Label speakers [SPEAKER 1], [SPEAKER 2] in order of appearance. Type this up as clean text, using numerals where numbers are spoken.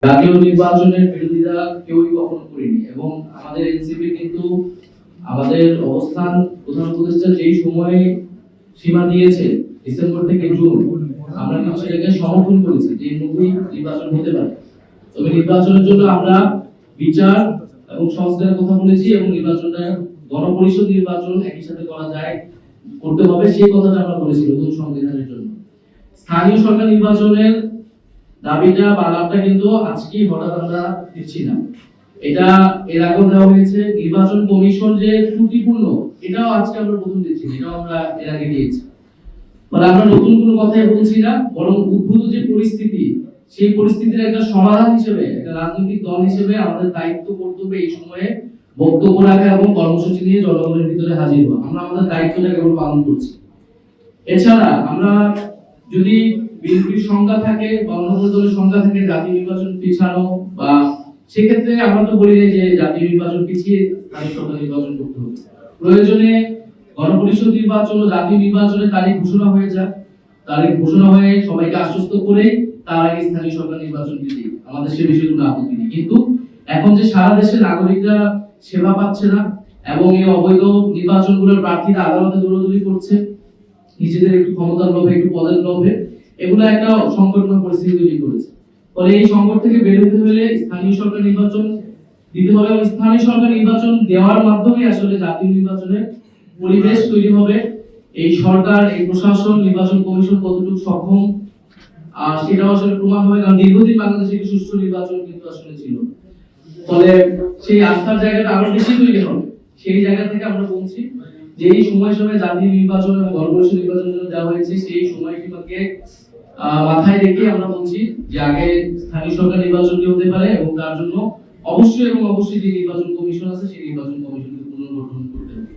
[SPEAKER 1] জাতীয় নির্বাচনের বিরোধিতা কেউই কখনো করিনি এবং আমাদের এনসিপি কিন্তু আমাদের অবস্থান প্রধান উপদেষ্টা যেই সময়ে সীমা দিয়েছে ডিসেম্বর থেকে জুন, আমরা কিন্তু সেটাকে সমর্থন করেছি যে মধ্যেই নির্বাচন হতে পারে। তবে নির্বাচনের জন্য আমরা বিচার এবং সংস্কারের কথা বলেছি এবং নির্বাচনটা গণপরিষদ নির্বাচন একই সাথে করা যায়, করতে হবে সেই কথাটা আমরা বলেছি নতুন সংবিধানের জন্য। স্থানীয় সরকার নির্বাচনের দাবিটা বা আলাপটা কিন্তু আজকেই হঠাৎ আমরা দিচ্ছি না, এটা এর আগেও দেওয়া হয়েছে। নির্বাচন কমিশন যে ত্রুটিপূর্ণ এটাও আজকে আমরা প্রথম দিচ্ছি, এটাও আমরা এর আগে দিয়েছি। মানে আমরা নতুন কোনো কথাই বলছি না, বরং উদ্ভূত যে পরিস্থিতি সেই পরিস্থিতির একটা সমাধান হিসেবে একটা রাজনৈতিক দল হিসেবে আমাদের দায়িত্ব কর্তব্য এই সময়ে বক্তব্য রাখা এবং কর্মসূচি নিয়ে জনগণের ভিতরে হাজির হওয়া। আমরা আমাদের দায়িত্বটা কেবল পালন করছি। এছাড়া আমরা যদি বিএনপির সংখ্যা থাকে বা অন্য কোনো দলের সংখ্যা থাকে জাতীয় নির্বাচন পিছানো, বা সেক্ষেত্রে আমরা তো বলি যে জাতীয় নির্বাচন পিছিয়ে স্থানীয় সরকার নির্বাচন করতে হবে। প্রয়োজনে গণপরিষদ নির্বাচন ও জাতীয় নির্বাচনের তারিখ ঘোষণা হয়ে যায়, তারিখ ঘোষণা হয়ে সবাইকে আশ্বস্ত করে তার আগে স্থানীয় সরকার নির্বাচন দিতে আমাদের সে বিষয়ে কোনো আপত্তি নেই। কিন্তু এখন যে সারা দেশের নাগরিকরা সেবা পাচ্ছে না এবং এই অবৈধ নির্বাচনগুলোর প্রার্থীরা আদালতে দৌড়াদৌড়ি করছে নিজেদের একটু ক্ষমতার লোভে, একটু পদের লোভে, এগুলো একটা সংকটময় পরিস্থিতি তৈরি করেছে। ফলে এই সংকট থেকে বের হতে হলে স্থানীয় সরকার নির্বাচন দিতে হবে এবং স্থানীয় সরকার নির্বাচন দেওয়ার মাধ্যমে আসলে জাতীয় নির্বাচনের পরিবেশ তৈরি হবে। এই সরকার, এই প্রশাসন, নির্বাচন কমিশন কতটুকু সক্ষম সেটাও আসলে প্রমাণ হবে, কারণ দীর্ঘদিন বাংলাদেশে একটি সুষ্ঠু নির্বাচন কিন্তু আসলে ছিল। ফলে সেই আস্থার জায়গাটা আরো বেশি তৈরি হবে। সেই জায়গা থেকে আমরা বলছি যে এই সময় জাতীয় নির্বাচন এবং গণপরিষদ নির্বাচনের জন্য দেওয়া হয়েছে সেই সময়সীমাকে মাথায় রেখে আমরা বলছি যে আগে স্থানীয় সরকার নির্বাচনটি হতে পারে এবং তার জন্য অবশ্যই যে নির্বাচন কমিশন আছে সেই নির্বাচন কমিশনকে পুনর্গঠন করতে হবে।